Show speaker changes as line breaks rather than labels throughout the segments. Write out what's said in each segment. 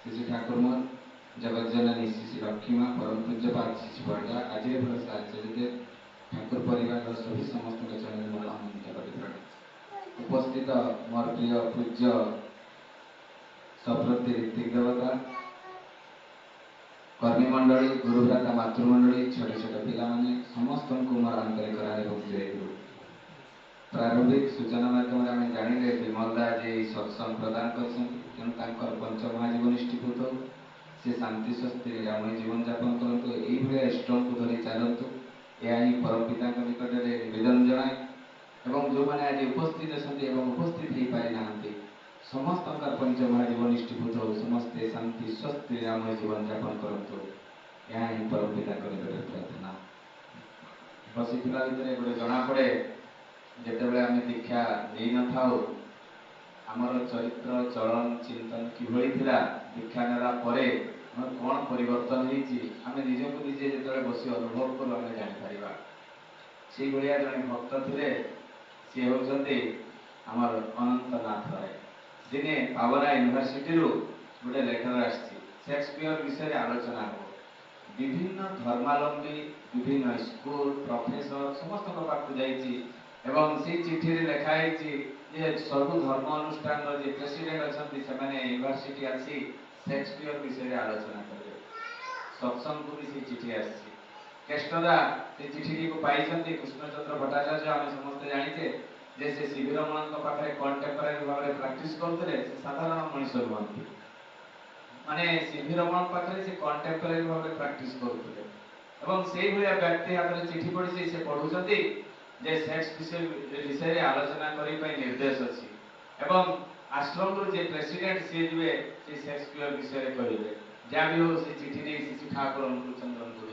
श्री श्री ठाकुर मोर जगत जननी श्री श्री लक्ष्मी माँ परम पूज्यपाद शिशु पंडा आज भरोसा साहय ठाकुर परिवार सभी समस्त चरण मोर अनंत कोटि उपस्थित मोर प्रिय पूज्य सप्रति ऋतिक देवता कर्मी मंडली गुरुभ्राता मातृमंडली छोट छोट पिलाने समस्त को मोर आंतरिक जय गुरु। प्रारंभिक सूचना माध्यम आम जानिले विमलदा आज सत्संग प्रदान कर पंच महाजीवनिष्ठीभूत से शांति स्वस्ति रामय जीवन जापन करूँ ये इष्टों को धरी चलतु यह ही परम पिता निकट में निवेदन जनाए एवं जो मैंने आज उपस्थित अच्छा उपस्थित हो पारि ना समस्त पंच महाजीवनिष्ठीभूत समस्ते शांति स्वस्ति रामय जीवन जापन करूँ यह ही परम पिता निकट प्रार्थना। बसी भितर गोटे जना पड़े जिते आम दीक्षा नहीं न था आमर चरित्र चलन चिंतन किभली थिला दीक्षा नेला परे कौन परिवर्तन आम निजक निजे जो बसी अनुभव करूँ आम जापर से भाया जड़े भक्त थे सी होती आमर अनंतनाथ राय दिने पावना यूनिवर्सिटी गोटे लेटर शेक्सपियर विषय आलोचना हो विभिन्न धर्मावलंबी विभिन्न स्कूल प्रोफेसर समस्त पाक जाइए एवं से चिठी लिखाई सब धर्म अनुष्ठान जो प्रेसिडेंट अच्छा से यूनिवर्सिटी आसी शेक्सपियर विषय आलोचना करेंगे सत्संग को भी से चिठी आसी केष्टदा से चिठी को पाई कृष्णचंद्र भट्टाचार्य आम समस्त जानीचे जे से सी वी रमण पाखे कंटेम्परारी भाव में प्राक्टिस करते साधारण मनीष नुहति माने सी वी रमण पाखे से कंटेम्परारी भाव में प्राक्टिस करते से व्यक्ति हाथ में चिठी पड़ी से पढ़ुंट जे सेक्स विषय आलोचना करने निर्देश अच्छी एवं आश्रम जे प्रेसिडेंट सी जे से शेक्सपियर विषय कहे जहाँ भी हो से चिठी नहीं शिशु ठाकुर अनुकूलचंद्र को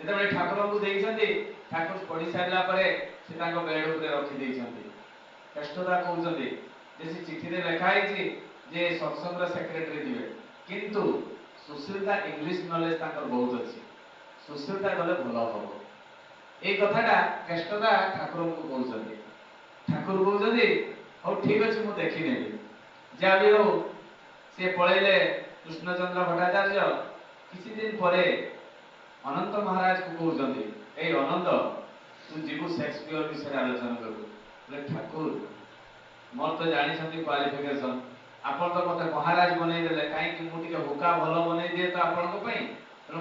जो ठाकुर को ठाकुर पढ़ी सारा बेड उपर रखी कष्टदा कहते से चिठी लिखाई जे सत्संग सेक्रेटरी थे किंतु सुशीलता इंग्लिश नॉलेज बहुत अच्छी सुशीलता गले भल हम ये कथाटा केष्टदा ठाकुर को कहते ठाकुर कहते हाँ ठीक अच्छे मुझे देखने जहाँ भी हो सी पलैले कृष्णचंद्र भट्टाचार्य किसी दिन पर अनंत महाराज को कहते अनंत तू जीवु शेक्सपियर विषय आलोचना करू ठाकुर मोर तो जानी क्वालिफिकेशन आपण तो मत महाराज बनईदे कहीं मुझे हुका भल बनई दिए तो आपण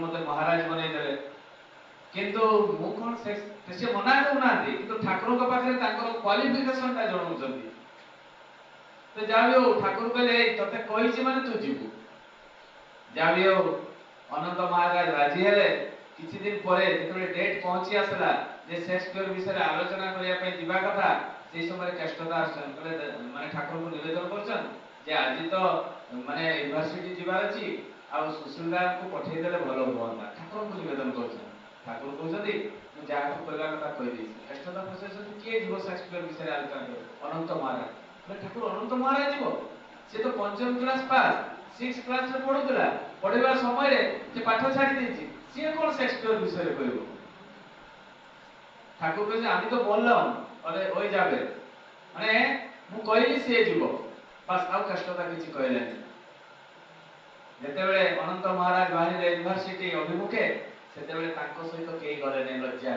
मत महाराज बनईदे किंतु मु कौन से मना करूना कि ठाकुर पाखे क्वालिफिकेशन जनाऊँ तो जहाँ भी हो ठाकुर कहले ते कही माने तू जीवु जहाँ भी हो अनंत महाराज राजी हेले किसी दिन पर जो डेट पहुंची आसला जे शेक्सपियर विषय आलोचना करने जावा कथा से समय केष्टदा माने ठाकुर को निवेदन कर आज तो माने यूनिवर्सिटी जीवार अच्छी आ सुशीलदा को पठेदेले भल हाँ ठाकुर को निवेदन कर ठाकुर कहते जहाँ को कहला कथा कहीदे केष्टदा पचार किए जीव शेक्सपियर विषय आलोचना अनंत महाराज ठाकुर अनंत महाराज जीव सी तो पंचम क्लास पास 6 क्लास रे पढ़ुला पढ़ा समय से पाठ छाड़ी सी कौन शेक्सपियर विषय कह ठाकुर कहते आम तो बोलम अरे ओई जाबे माने मु कहली सी जीव बस आउ कष्टता किसी कहले जेतेबेले अनंत महाराज बाहर यूनिवर्सिटी अभिमुखे सेतेबेले तांको सहित केही गले नै लज्जा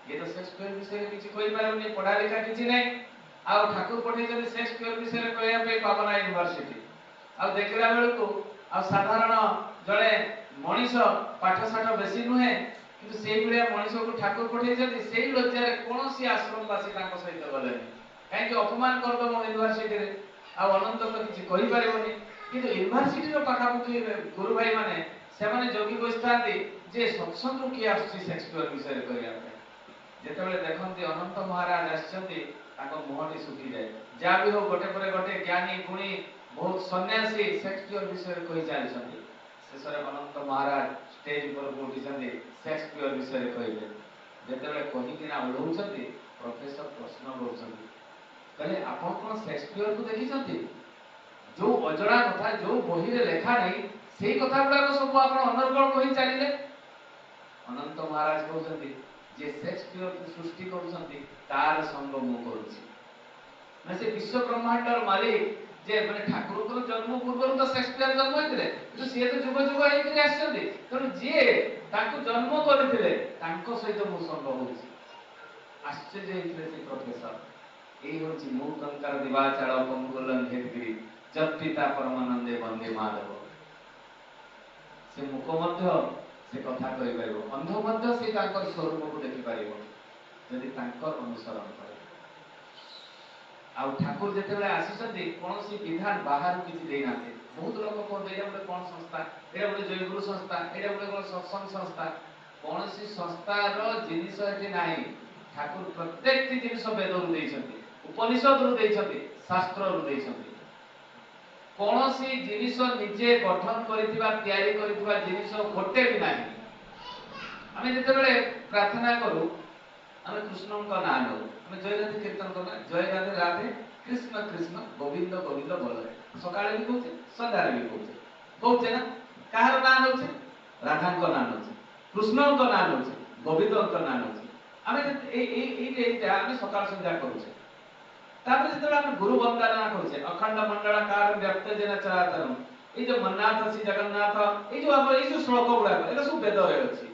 ये तो शेक्सपियर विषय किसी कहि पारबनी पढ़ा लिखा किसी नै आ ठाकुर पठे शेक्सपियर विषय कहया पे पावना यूनिवर्सिटी आ देखला बेल को आ साधारण जड़े मनीष पाठशाठ बेसी नुहे किंतु से मनीष को ठाकुर पठे से लज्जा कौन सी आश्रमवासी सहित गले कहीं अपमान करदम यूनिवर्सिटी आ अनंत तो किसी कहि पारबनी किंतु यूनिवर्सिटी पाखापाखि गुरु भाई माने से जगी बसता जे सत्संग किए आसुची शेक्सपियर विषय कहया जितेबाला देखते अनंत महाराज आसछंती मुहटी सुखी जाए जहाँ भी हो गोटे पर गोटे ज्ञानी गुणी बहुत सन्यासी शेक्सपियर विषय कही चलती शेष अनंत महाराज स्टेज पर उठी शेक्सपियर विषय कहले जितेबाला कहीकिना ओह्लाउछंती प्रोफेसर प्रश्न कहले आपण कौन शेक्सपियर को देखी जो अजड़ा कथा जो बही रे लेखा नहीं से कथा गुड़ाक सब आप अनर्गल कही चलिए अनंत महाराज कहते जे शेक्सपियर को सृष्टि करुछंती तार संग मु करूछि से विश्व ब्रह्मांडर मालिक जे माने ठाकुर जन्म पूर्व तो शेक्सपियर ଖ୍ରୀଷ୍ଟିଆନ ଜନ୍ମ ହେଇଥିଲେ କିନ୍ତୁ ସିଏ ତ ଯୁଗ ଯୁଗ ହେଇକି ଆସିଛନ୍ତି ତେଣୁ ଯିଏ ତାଙ୍କୁ ଜନ୍ମ କରିଥିଲେ ତାଙ୍କ ସହିତ ମୁଁ ସଙ୍ଗ ହଉଛି। ଆଶ୍ଚର୍ଯ୍ୟ ହେଇଥିଲେ ସେ ପ୍ରଫେସର। ଏଇ ହଉଛି ମୁଁ କଙ୍କାର ଦିବାଚାଳ ପଙ୍ଗୁଲନ ହେତଗିରି ଜପିତା ପରମାନନ୍ଦେ ବନ୍ଦେ ମାଧବ। ସେ ମୁକ ମଧ୍ୟ ସେ କଥା କହିପାରିବ, ଅନ୍ଧ ମଧ୍ୟ ସେ ତାଙ୍କର ସ୍ୱରୂପକୁ ଦେଖିପାରିବ ଯଦି ତାଙ୍କର ଅନୁସରଣ କରେ। ଆଉ ଠାକୁର ଯେତେବେଳେ ଆସିଛନ୍ତି କୌଣସି ବିଧାନ ବାହାରୁ କିଛି ଦେଇନାହାନ୍ତି। ବହୁତ ଲୋକ କହନ୍ତି ଏଇଟା ଗୋଟେ କଣ ସଂସ୍ଥା, ଏଇଟା ଗୋଟେ ଜୟଗୁରୁ ସଂସ୍ଥା, ଏଇଟା ଗୋଟେ କଣ ସତ୍ସଙ୍ଗ ସଂସ୍ଥା। କୌଣସି ସଂସ୍ଥାର ଜିନିଷ ଏଠି ନାହିଁ। ଠାକୁର ପ୍ରତ୍ୟେକଟି ଜିନିଷ ବେଦରୁ ଦେଇଛନ୍ତି, ଉପନିଷଦରୁ ଦେଇଛନ୍ତି, ଶାସ୍ତ୍ରରୁ ଦେଇଛନ୍ତି। କୌଣସି ଜିନିଷ ନିଜେ ଗଠନ କରିଥିବା ତିଆରି କରିଥିବା ଜିନିଷ ଗୋଟେ ବି ନାହିଁ। ଆମେ ଯେତେବେଳେ ପ୍ରାର୍ଥନା କରୁ ଆମେ କୃଷ୍ଣଙ୍କ ନାଁ ନେଉ, ଆମେ ଜୟ ରାଧେ କୀର୍ତ୍ତନ କରୁ, ଜୟ ରାଧେ ରାଧେ କୃଷ୍ଣ କୃଷ୍ଣ ଗୋବିନ୍ଦ ଗୋବିନ୍ଦ ବୋଲେ। ସକାଳେ ବି କହୁଛେ ସନ୍ଧ୍ୟାରେ ବି କହୁଛେ ନା। କାହାର ନାଁ ନେଉଛେ? ରାଧାଙ୍କ ନାଁ ନେଉଛେ, କୃଷ୍ଣଙ୍କ ନାଁ ନେଉଛେ, ଗୋବିନ୍ଦଙ୍କ ନାଁ ନେଉଛେ। ଆମେ ଏଇଟା ଆମେ ସକାଳ ସନ୍ଧ୍ୟା କରୁଛେ। ତାପରେ ଯେତେବେଳେ ଆମେ ଗୁରୁ ବନ୍ଦନା କରୁଛେ ଅଖଣ୍ଡ ମଣ୍ଡଳାକାର ବ୍ୟକ୍ତ ଯେନ ଚରାଚରମ୍, ଏଇ ଯୋଉ ମନ୍ନାଥ ଶ୍ରୀ ଜଗନ୍ନାଥ, ଏଇ ଯୋଉ ଆମର ଏଇ ଯୋଉ ଶ୍ଲୋକ ଗୁଡାକ ଏଇଟା ସବୁ ବେଦରେ ଅଛି,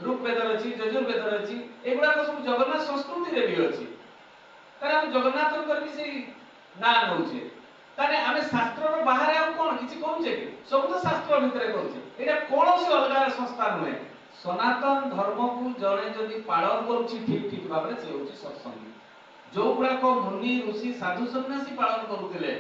ଋକ୍ ବେଦରେ ଅଛି, ଯଜୁର୍ବେଦରେ ଅଛି। ଏଗୁଡାକ ସବୁ ଜଗନ୍ନାଥ ସଂସ୍କୃତିରେ ବି ଅଛି। ତାହେଲେ ଆମେ ଜଗନ୍ନାଥଙ୍କର ବି ସେଇ ନାଁ ନେଉଛେ। ତାହେଲେ ଆମେ ଶାସ୍ତ୍ରର ବାହାରେ ଆଉ କଣ କିଛି କରୁଛେ କି? ସବୁ ତ ଶାସ୍ତ୍ର ଭିତରେ କରୁଛେ। ଏଇଟା କୌଣସି ଅଲଗା ସଂସ୍ଥା ନୁହେଁ। ସନାତନ ଧର୍ମକୁ ଜଣେ ଯଦି ପାଳନ କରୁଛି ଠିକ ଭାବରେ ସେ ହେଉଛି ସତ୍ସଙ୍ଗୀ। ଯୋଉ ଗୁଡାକ ମୁନି ଋଷି ସାଧୁ ସନ୍ନ୍ୟାସୀ ପାଳନ କରୁଥିଲେ,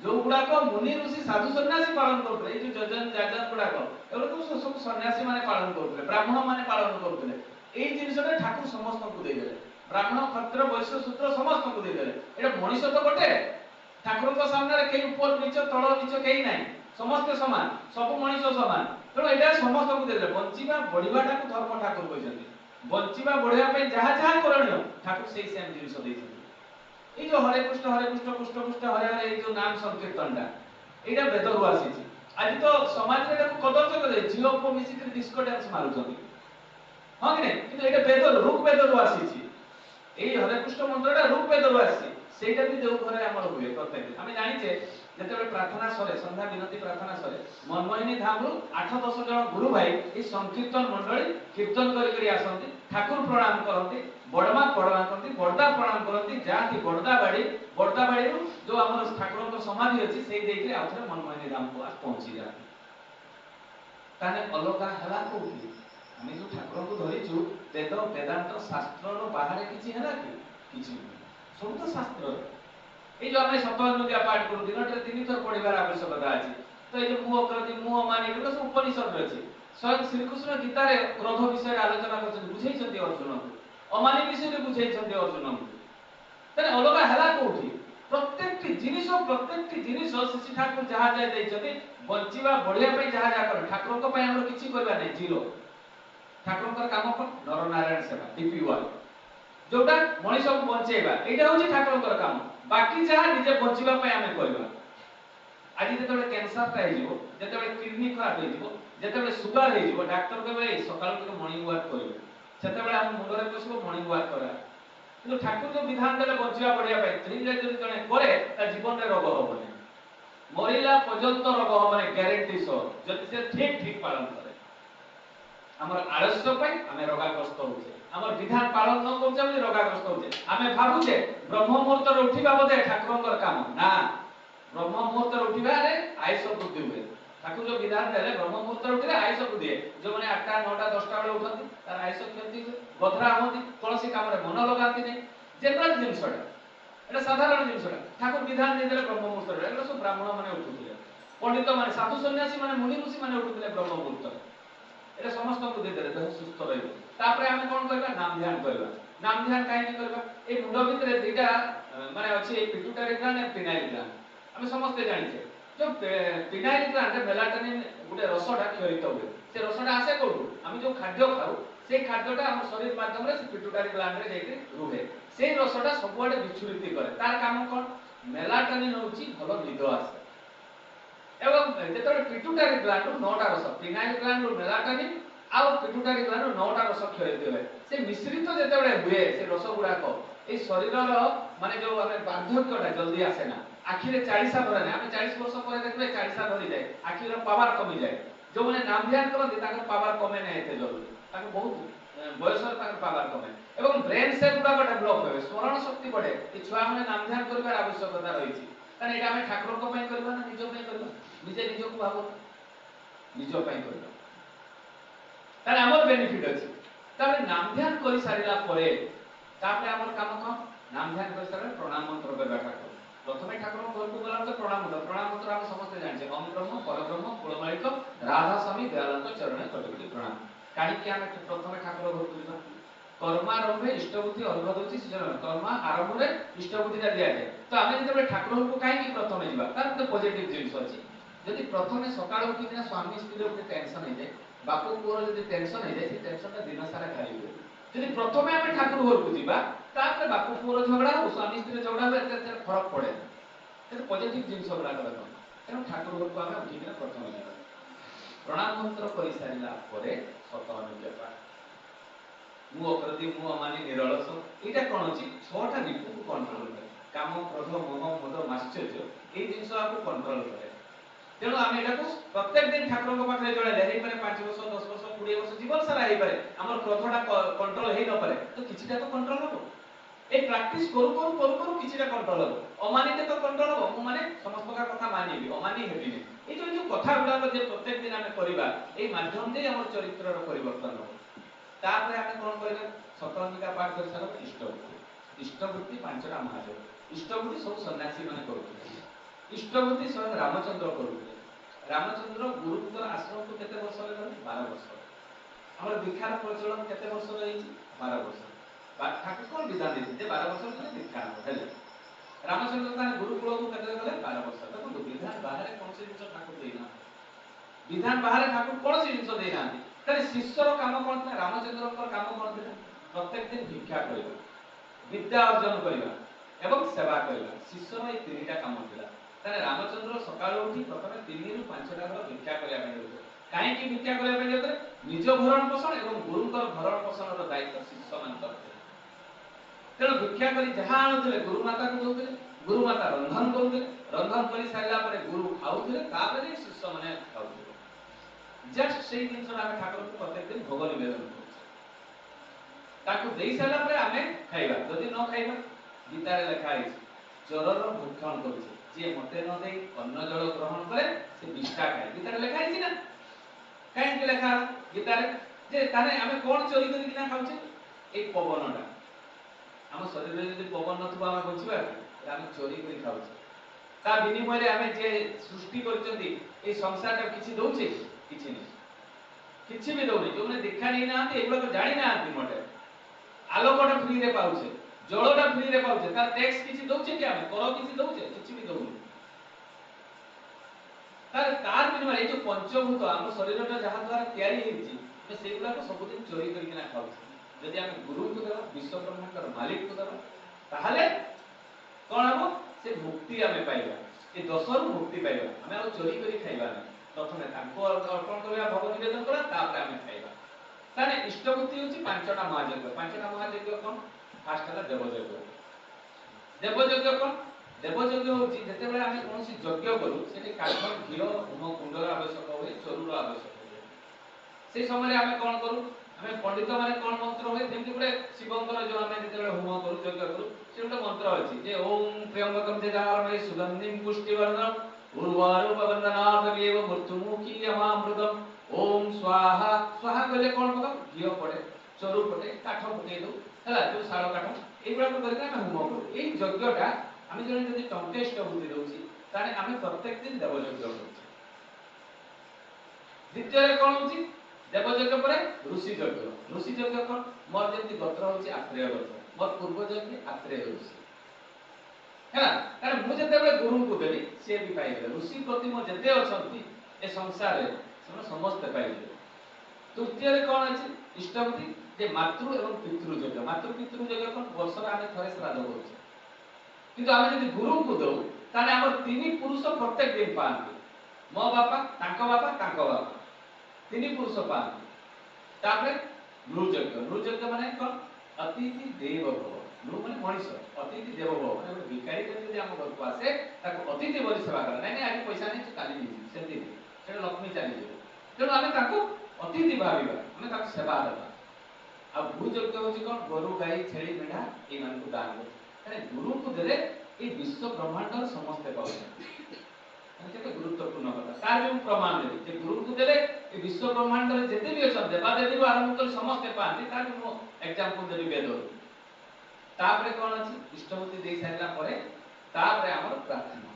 ଯୋଉ ଗୁଡାକ ମୁନି ଋଷି ସାଧୁ ସନ୍ନ୍ୟାସୀ ପାଳନ କରୁଥିଲେ, ଏଇ ଯୋଉ ଯଜନ ଯାଜନ ଗୁଡାକ ଏଗୁଡାକ ସବୁ ସନ୍ନ୍ୟାସୀ ମାନେ ପାଳନ କରୁଥିଲେ, ବ୍ରାହ୍ମଣ ମାନେ ପାଳନ କରୁଥିଲେ। ଏଇ ଜିନିଷଟା ଠାକୁର ସମସ୍ତଙ୍କୁ ଦେଇଦେଲେ। ବ୍ରାହ୍ମଣ କ୍ଷତ୍ରିୟ ବୈଶ୍ୟ ଶୂଦ୍ର ସମସ୍ତଙ୍କୁ ଦେଇଦେଲେ। ଏଇଟା ମଣିଷ ତ ଗୋଟେ, ଠାକୁରଙ୍କ ସାମ୍ନାରେ କେହି ଉପର ନିଚ ତଳ ନିଚ କେହି ନାହିଁ, ସମସ୍ତେ ସମାନ, ସବୁ ମଣିଷ ସମାନ। ତେଣୁ ଏଇଟା ସମସ୍ତଙ୍କୁ ଦେଇଦେଲେ। ବଞ୍ଚିବା ବଢିବାଟାକୁ ଧର୍ମ ଠାକୁର କହିଛନ୍ତି। ବଞ୍ଚିବା ବଢିବା ପାଇଁ ଯାହା ଯାହା କରଣୀୟ ଠାକୁର ସେଇ ସେମ ଜିନିଷ ଦେଇଛନ୍ତି। ଏଇ ଯୋଉ ହରେ କୃଷ୍ଣ କୃଷ୍ଣ କୃଷ୍ଣ ହରେ ହରେ ଏଇ ଯୋଉ ନାମ ସଂକୀର୍ତ୍ତନଟା ଏଇଟା ବେଦରୁ ଆସିଛି। ଆଜି ତ ସମାଜରେ ଏଟାକୁ କଦର୍ଥ କଲେ ଝିଅ ପୁଅ ମିଶିକି ଡିସ୍କୋ ଡ୍ୟାନ୍ସ ମାରୁଛନ୍ତି, ହଁ କି ନାଇଁ? କିନ୍ତୁ ଏଇଟା ବେଦରୁ ଋକ୍ ବେଦରୁ ଆସିଛି। ଏଇ ହରେ କୃଷ୍ଣ ମନ୍ତ୍ରଟା ଋକ୍ ବେଦରୁ ଆସିଛି। ସେଇଟା ବି ଯୋଉ ଘରେ ଆମର ହୁଏ ପ୍ରତ୍ୟେକ ଆମେ ଜାଣିଛେ ଯେତେବେଳେ ପ୍ରାର୍ଥନା ସରେ, ସନ୍ଧ୍ୟା ବିନତି ପ୍ରାର୍ଥନା ସରେ, ମନମୋହିନୀ ଧାମରୁ 8-10 ଜଣ ଗୁରୁ ଭାଇ ଏଇ ସଂକୀର୍ତ୍ତନ ମଣ୍ଡଳୀ କୀର୍ତ୍ତନ କରି ଆସନ୍ତି, ଠାକୁର ପ୍ରଣାମ କରନ୍ତି, ବଡମା ପ୍ରଣାମ କରନ୍ତି, ବଡଦା ପ୍ରଣାମ କରନ୍ତି, ଯାଆନ୍ତି ବଡଦାବାଡିରୁ ଯୋଉ ଆମର ଠାକୁରଙ୍କ ସମାଧି ଅଛି ସେଇ ଦେଇକି ଆଉ ଥରେ ମନମୋହିନୀ ଧାମକୁ ପହଞ୍ଚି ଯାଆନ୍ତି। ତାହେଲେ ଅଲଗା ହେଲା କୋଉଠି? ଆମେ ଯୋଉ ଠାକୁରଙ୍କୁ ଧରିଛୁ ବେଦ ବେଦାନ୍ତ ଶାସ୍ତ୍ରର ବାହାରେ କିଛି ହେଲା କି? କିଛି ନୁହେଁ, ସବୁ ତ ଶାସ୍ତ୍ରରେ। ଏଇ ଯୋଉ ଆମେ ସପ୍ତାହ ପାଠ କରୁ ଦିନଟାରେ 3 ଥର ପଢିବାର ଆବଶ୍ୟକତା ଅଛି। ତ ଏଇ ଯୋଉ ମୁଁ ଅକୃତି ମୁଁ ଅମାନି ଏଗୁলো ସବୁ ଉପନିଷଦରେ ଅଛି। ସ୍ୱୟଂ ଶ୍ରୀକୃଷ୍ଣ ଗୀତାରେ କ୍ରୋଧ ବିଷୟରେ ଆଲୋଚନା କରିଛନ୍ତି, ବୁଝେଇଛନ୍ତି ଅର୍ଜୁନଙ୍କୁ, ଅମାନି ବିଷୟରେ ବୁଝେଇଛନ୍ତି ଅର୍ଜୁନଙ୍କୁ। ତାହେଲେ ଅଲଗା ହେଲା କୋଉଠି? ପ୍ରତ୍ୟେକଟି ଜିନିଷ ଶ୍ରୀ ଠାକୁର ଯାହା ଯାହା ଦେଇଛନ୍ତି ବଞ୍ଚିବା ବଢିବା ପାଇଁ ଯାହା ଯାହା କରେ, ଠାକୁରଙ୍କ ପାଇଁ ଆମର କିଛି କରିବା ନାହିଁ, ଜିରୋ। ଠାକୁରଙ୍କର କାମ କଣ? ନର ନାରାୟଣ ସେବା, DP1, ଯୋଉଟା ମଣିଷକୁ ବଞ୍ଚେଇବା, ଏଇଟା ହଉଛି ଠାକୁରଙ୍କର କାମ। ବାକି ଯାହା ନିଜେ ବଞ୍ଚିବା ପାଇଁ ଆମେ କରିବା। ଆଜି ଯେତେବେଳେ କ୍ୟାନ୍ସରଟା ହେଇଯିବ, ଯେତେବେଳେ କିଡନୀ ଖରାପ ହେଇଯିବ, ଯେତେବେଳେ ସୁଗାର ହେଇଯିବ, ଡାକ୍ତର କହିବେ ସକାଳୁ ଟିକେ ମର୍ଣ୍ଣିଂ ୱାକ୍ କରିବେ। ସେତେବେଳେ ଆମ ମୁଣ୍ଡରେ ପଶିବ ମର୍ଣ୍ଣିଂ ୱାକ୍ କରା। କିନ୍ତୁ ଠାକୁର ଯୋଉ ବିଧାନ ଦେଲେ ବଞ୍ଚିବା ବଢିବା ପାଇଁ, ଠିକରେ ଯଦି ଜଣେ କରେ ତା ଜୀବନରେ ରୋଗ ହବନି, ମରିଲା ପର୍ଯ୍ୟନ୍ତ ରୋଗ ହବନି, ଗ୍ୟାରେଣ୍ଟି ସହ, ଯଦି ସେ ଠିକ ପାଳନ କରେ। ଆମର ଆଳସ୍ୟ ପାଇଁ ଆମେ ରୋଗାଗ୍ରସ୍ତ ହଉଛେ, ଆମର ବିଧାନ ପାଳନ ନ କରୁଛେ ବୋଲି ରୋଗାଗ୍ରସ୍ତ ହଉଛେ। ଆମେ ଭାବୁଛେ ବ୍ରହ୍ମ ମୁହୂର୍ତ୍ତରେ ଉଠିବା ବୋଧେ ଠାକୁରଙ୍କର କାମ, ନା। ବ୍ରହ୍ମ ମୁହୂର୍ତ୍ତରେ ଉଠିବାରେ ଆୟୁଷ ବୃଦ୍ଧି ହୁଏ। ଠାକୁର ଯୋଉ ବିଧାନ ଦେଲେ ବ୍ରହ୍ମ ମୁହୂର୍ତ୍ତରେ ଉଠିଲେ ଆୟୁଷ ବୃଦ୍ଧି ହୁଏ। ଯୋଉମାନେ 8ଟା 9ଟା 10ଟା ବେଳେ ଉଠନ୍ତି ତାର ଆୟୁଷ କ୍ଷତି ହୁଏ, ବଧରା ହୁଅନ୍ତି, କୌଣସି କାମରେ ମନ ଲଗାନ୍ତି ନାହିଁ। ଜେନେରାଲ ଜିନିଷଟା, এটা সাধারণ জিনিসটা ঠাকুর বিধান ଦେଇଦେଲେ ବ୍ରହ୍ମ ମୁହୂର୍ତ୍ତରେ। ଏଗୁলো ସବୁ ବ୍ରାହ୍ମଣ ମାନେ ଉଠୁଥିଲେ, ପଣ୍ଡିତ ମାନେ, ସାଧୁ ସନ୍ନ୍ୟାସୀ ମାନେ, ମୁନି ଋଷି ମାନେ ଉଠୁଥିଲେ ବ୍ରହ୍ମ ମୁହୂର୍ତ୍ତରେ। এটা ସମସ୍ତଙ୍କୁ ଦେଇଦେଲେ ଦେହ ସୁସ୍ଥ ରହିବ। ତାପରେ ଆମେ କଣ କରିବା? ନାମ ଧ୍ୟାନ କରିବା। ନାମ ଧ୍ୟାନ କାହିଁକି କରିବା? এই ମୁଣ୍ଡ ଭିତରେ ଦୁଇଟା ମାନେ ଅଛି, ପିଟ୍ୟୁଟାରୀ ଗ୍ଲାଣ୍ଡ ଆଉ ପିନାଇଲ ଗ୍ଲାଣ୍ଡ। ଆମେ ସମସ୍ତେ ଜାଣିଛେ ଯୋଉ ପିନାଇଲ ଗ୍ଲାଣ୍ଡ ମେଲାଟୋନିନ ଗୋଟେ ରସଟା କ୍ଷରିତ ହୁଏ। ସେ ରସଟା ଆସେ କୋଉଠୁ? ଆମେ ଯୋଉ ଖାଦ୍ୟ ଖାଉ সেই খাদ্যটা আমার শরীর মাধ্যমে পিটুটারি গ্ল্যান্ডে যাইকি রুহে, সেই রসটা ସବୁଆଡେ বিচ্ছুরিত করে। তার কাম কোন? মেলাটোনিন হচ্ছে ভালো নিদ আসে। এবং যেতবে পিটুটারি গ্ল্যান্ডରୁ 9টা রস, পিনাইল গ্ল্যান্ডରୁ মেলাটোনিন ଆଉ ପିଟୁଟାରି ଗ୍ଲାଣ୍ଡରୁ 9ଟା ରସ କ୍ଷରିତ ହୁଏ। ସେ ମିଶ୍ରିତ ଯେତେବେଳେ ହୁଏ ସେ ରସ ଗୁଡାକ, এই ଶରୀରର ମାନେ ଯୋଉ ଆମେ ବାର୍ଦ୍ଧକ୍ୟଟା ଜଲ୍ଦି ଆସେ ନା, आखिरे 40 धरे ना, आम 40 वर्ष पर देखबे 40 धरी जाए, आखिर पावर कमी जाए। जो मैंने नाम ध्यान करते पावर कमे ना एते जरूरी, बहुत बयस पावर कमे एवं ब्रेन सेल गुड़ा डेभलप हे, स्मरण शक्ति बढ़े। ये छुआ मैंने नाम ध्यान कर आवश्यकता रही कारण ये आम ठाकुर करवा ना निज करवा, निजे निज को भाव निज करवा तार आमर बेनिफिट अच्छी। तापर नाम ध्यान कर सारा तापर आमर काम कौन, नाम ध्यान कर सारा प्रणाम मंत्र करवा ठाकुर। प्रथमे ठाकुर घर को गला तो प्रणाम मंत्र, प्रणाम मंत्र हम समस्त जानछे, ओम ब्रह्म परब्रह्म कुलमालिक राधा स्वामी दयानंद चरण कटुकी प्रणाम। कहीं आम प्रथमे ठाकुर घर को कर्मारंभे इष्टबुद्धि अर्घ दउछि सृजन, कर्मा आरंभ रे इष्टबुद्धि दिया जाए। तो आम जो ठाकुर को कहीं प्रथमे जावा तार तो पॉजिटिव जिनिस अछि। जदि प्रथमे सकाळ उठिना स्वामी स्त्री रे टेंशन हो जाए, बापू पुअर जदि टेंशन हो जाए, से टेंशन दिन सारा खाली हुए। जदि प्रथमे आम ठाकुर घर को जावा तापर बापू पुअर झगड़ा हो, स्वामी स्त्री झगड़ा हो, एते फरक पड़े ना। पॉजिटिव जिनिस गुड़ा देखो, तेणु ठाकुर घर को आम उठिना प्रथमे जावा प्रणाम मंत्र कर सारा सत अनुज्ञा पाठ मु अप्रति मु अमानी निरलस एटा कोन अछि छटा रिपु को कंट्रोल करे, काम क्रोध मोह मद माश्चर्य ए जिंस आपको कंट्रोल करे। तेणु आम एटा को प्रत्येक दिन ठाकुर को पाखरे जोड़ा ले पारे 5 वर्ष 10 वर्ष 20 वर्ष जीवन सारा हे पारे हमर क्रोधटा कंट्रोल हे न पारे तो किछिटा तो कंट्रोल हो। ए प्रैक्टिस करू करू करू करू किछिटा कंट्रोल हो। अमानी तो कंट्रोल हो, मु माने समस्त का कथा मानिबी, अमानी हेबी नै। ए जो कथा गुडा जे प्रत्येक दिन आमे करबा ए माध्यम दे हमर चरित्र रो परिवर्तन हो। तापर आमे कोन करबे सतअंगिका पाठ कर सारा इष्टबुद्धि, इष्टबुद्धि पांचटा महादेव इष्टबुद्धि सब सन्यासी माने करथि। इष्टबुद्धि स्वयं रामचंद्र करथि। रामचंद्र गुरुकुल आश्रम को केते वर्ष गले 12 वर्ष। हमर दीक्षार प्रचलन केते वर्ष रही 12 वर्ष। ठाकुर कोन विधान देथि जे 12 वर्ष तक दीक्षा हेले। रामचंद्र ताने गुरुकुल को केते गले 12 वर्ष। देखो विधान बाहर कोन से जिंस ठाकुर देना, विधान बाहर ठाकुर कोन से जिंस देना तारे शिष्यर काम कोन था, रामचंद्र को काम कोन था प्रत्येक दिन भिक्षा करबा, विद्या अर्जन करबा एवं सेवा करबा। शिष्यर ए तीनटा काम थिला। तारे रामचंद्र सकाळ उठी प्रथमे 3 रु 5 टा घर भिक्षा करबा ପାଇଁ जाउथे। काहे कि भिक्षा करबा ପାଇଁ जाउथे निज भरण पोषण एवं गुरुंकर भरण पोषण रो दायित्व शिष्य मान करथे। तेणु भिक्षा करी जहा आनुଥିଲେ गुरु माता को दउଥିଲେ, गुरु माता रंधन करुଥିଲେ, रंधन करी सारिला परे गुरु खाउଥିଲେ, ताପରେ शिष्य माने खाउଥିଲେ। जस्ट सेही जिंस आमे ठाकुर को प्रत्येक दिन भोग निवेदन करू, ताकू देई साला परे आमे खाइबा। जदि न खाइबा गीता रे लिखा है चोरर भक्षण करूछे, जे मते न देई अन्न जल ग्रहण करे से विष्टा खाए। गीता रे लिखा है ना, काहे के लिखा गीता रे जे ताने आमे कोन चोरी करी किना खाउछे ए पवनटा। हम शरीर रे जदि पवन नथबा आमे बचिबा कि आमे चोरी करी खाउछे। ता विनिमय रे आमे जे सृष्टि करचंदी ए संसार ता किछि दउछे किछि नै, किछि भी दउनी। जो ने देखा नै ना एगुला तो जानि ना मटे आलोकटा फ्री रे पाउछे, जलटा फ्री रे पाउछे, तार टैक्स किछि दउछे कि आमे कर किछि दउछे किछि भी दउनी। तार बिनिमय ए जो पंचभूत हम शरीरटा जहा द्वारा तयारी हेछि से सेगुला को सब दिन चोरी करी किना खाउछे। यदि आमे गुरु को देबा विश्व ब्रह्मांडर मालिक को देबा ताहाले कोन हबो से मुक्ति आमे पाइबा, ए दशरु मुक्ति पाइबा। आमे आ चोरी करी खाइबा नै, प्रथमे ताको अर्पण करबा भोग निवेदन करा तापर आमे खाइबा। ताने इष्टबुद्धि होछि पांचटा महायज्ञ। पांचटा महायज्ञ कोन फास्ट हला देवयज्ञ। देवयज्ञ कोन देवयज्ञ होछि जते बेले आमे कोनसी यज्ञ करू सेठी काठ घिओ होम कुंडर आवश्यक होय, चोरुर आवश्यक होय। से समय आमे कोन करू आमे पंडित माने कोन मंत्र होय जेमति गुडे शिवंकर जो आमे जते बेले होम करू यज्ञ करू से गुडे मंत्र अछि जे ओम त्र्यंबकम जजामहे सुगंधिं पुष्टिवर्धनम उर्वारुकवन्दनाथ एव मृत्युमुखी अमामृतम ओम स्वाहा। स्वाहा कहले कोन पका घिओ पड़े, चोरु पड़े, काठ पके दो हला जो साळ काठ एगुडा को करके आमे होम करू। एई यज्ञटा आमे जने जदि टंकेष्ट बुद्धि दउछि ताने आमे प्रत्येक दिन देवयज्ञ करू। द्वितीय कोन होछि देवयज्ञ परे ऋषि यज्ञ। ऋषि यज्ञ कोन मोर जेमति गोत्र होछि आत्रेय गोत्र, मोर पूर्वज कि आत्रेय ऋषि है कारण मु जते बेले गुरु को देली से भी पाइबे। ऋषि प्रति मो जते अछंती ए संसार रे से समस्त पाइबे। तृतीय रे कोन अछि इष्टबुद्धि जे मातृ एवं पितृ यज्ञ। मातृ पितृ यज्ञ कोन वर्ष रे आमे थरे श्राद्ध करूछे, किंतु आमे जदि गुरु को दउ ताने हमर तीन पुरुष प्रत्येक दिन पाआंती। मो बापा तांको बापा तीन पुरुष पाआंती। तापरे नृयज्ञ। नृयज्ञ माने कोन अतिथि देव भव।
गुरु माने मनीष अतिथि देवो भव माने गोटे भिखारी जदि हम घर को आसे ताको अतिथि बोली सेवा कर नहीं आज पैसा नहीं काली नहीं सेमती से लक्ष्मी चली जाए तेणु आम ताको अतिथि भाविबा आम ताको सेवा देबा आ भूयोग्य होची कोन गोरु गाई छेली मेढा ए मान को दान करे गुरु को देले ए विश्व ब्रह्मांड समस्त पाउ केते गुरुत्वपूर्ण कथा तार भी प्रमाण देबी जे गुरु को देले ए विश्व ब्रह्मांड रे जेते भी अछन देवा देवी आरंभ कर समस्त पाती तार भी मो एग्जांपल देबी वेद तापरे कोन अछि इष्टवती दे साइला परे तापरे हमर प्रार्थना